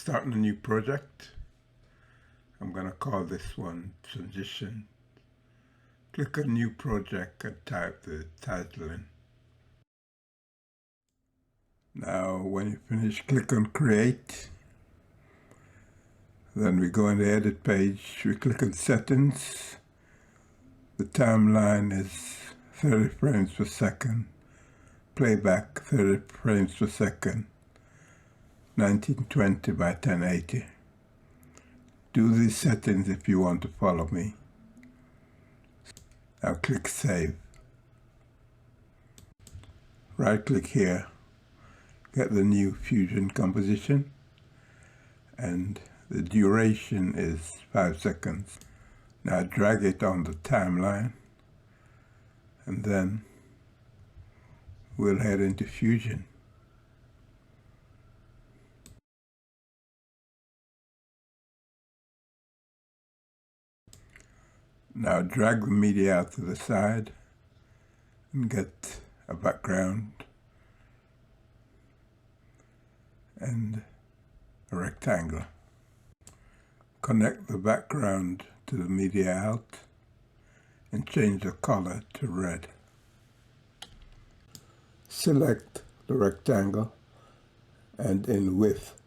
starting a new project. I'm going to call this one Transition. Click on New Project and type the title in. Now when you finish, click on Create. Then we go on the Edit page, we click on Settings. The timeline is 30 frames per second. Playback 30 frames per second. 1920 by 1080. Do these settings if you want to follow me. Now click Save. Right click here, get the new Fusion composition, and the duration is 5 seconds. Now drag it on the timeline, and then we'll head into Fusion. Now drag the media out to the side and get a background and a rectangle. Connect the background to the media out and change the color to red. Select the rectangle and in width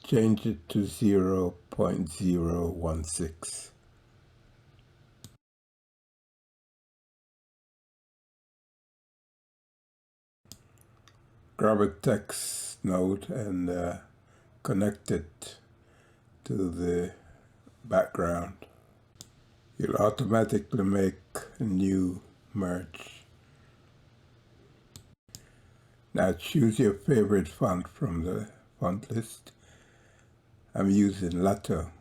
change it to 0.016. Grab a text node and connect it to the background. You'll automatically make a new merge. Now choose your favorite font from the font list. I'm using Lato.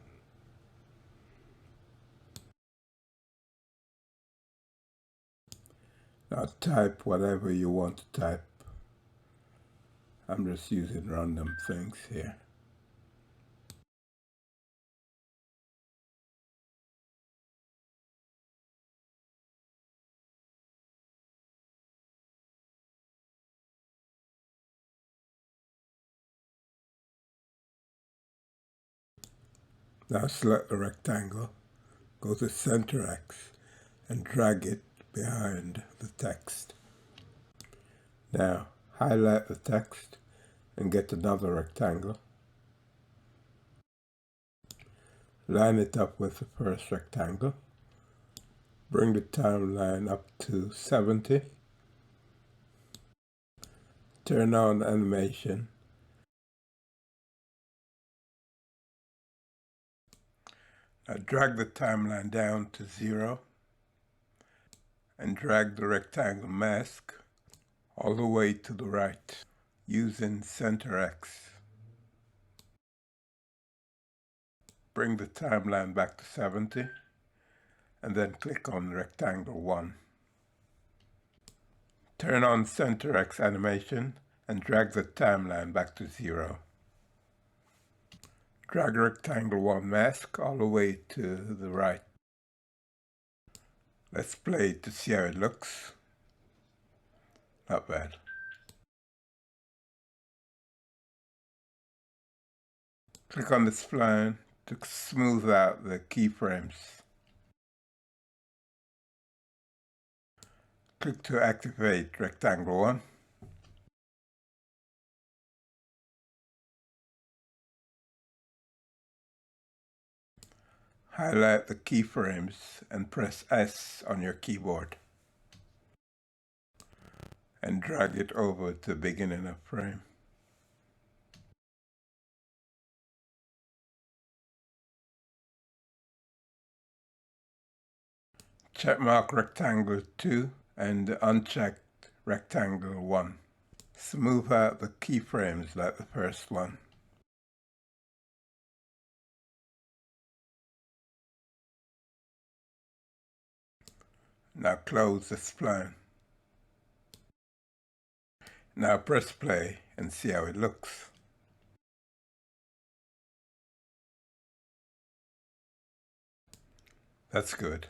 Now type whatever you want to type. I'm just using random things here. Now select the rectangle, go to Center X and drag it behind the text. Now highlight the text and get another rectangle. Line it up with the first rectangle. Bring the timeline up to 70. Turn on animation. Now drag the timeline down to 0 and drag the rectangle mask all the way to the right using Center X. Bring the timeline back to 70 and then click on rectangle 1. Turn on Center X animation and drag the timeline back to 0. Drag rectangle 1 mask all the way to the right. Let's play it to see how it looks. Not bad. Click on the spline to smooth out the keyframes. Click to activate rectangle 1. Highlight the keyframes and press S on your keyboard. And drag it over to the beginning of frame. Checkmark rectangle 2 and uncheck rectangle 1. Smooth out the keyframes like the first one. Now close the spline. Now press play and see how it looks. That's good.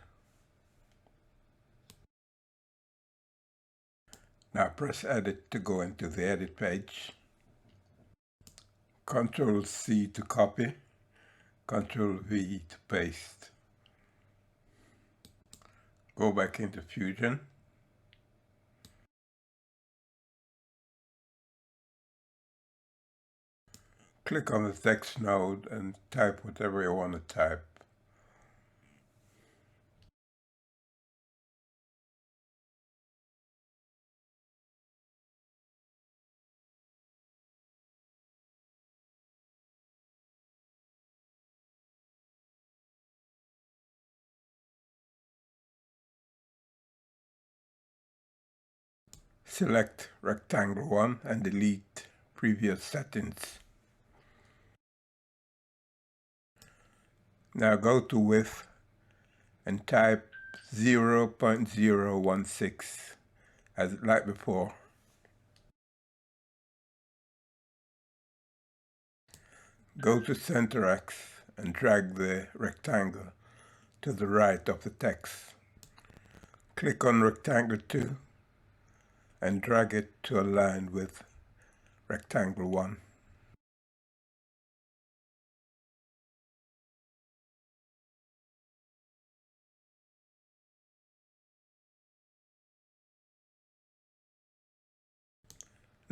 Now press Edit to go into the Edit page. Control C to copy, Control V to paste. Go back into Fusion. Click on the text node and type whatever you want to type. Select Rectangle 1 and delete previous settings. Now go to Width and type 0.016 as like before. Go to Center X and drag the rectangle to the right of the text. Click on Rectangle 2 and drag it to align with Rectangle 1.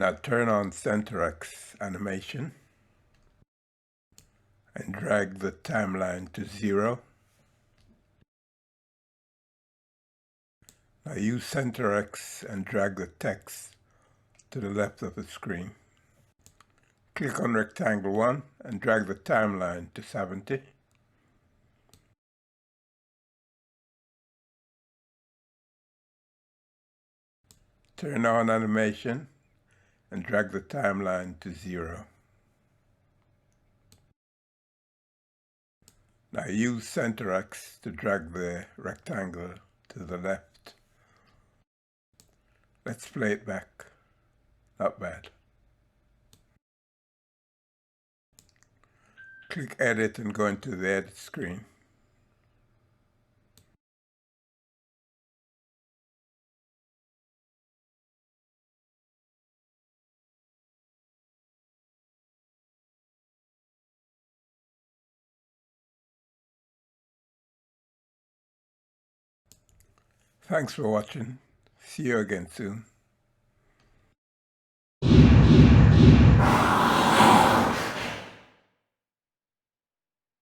Now turn on Center X animation and drag the timeline to 0. Now use Center X and drag the text to the left of the screen. Click on Rectangle 1 and drag the timeline to 70. Turn on animation and drag the timeline to 0. Now use Center X to drag the rectangle to the left. Let's play it back. Not bad. Click Edit and go into the Edit screen. Thanks for watching. See you again soon.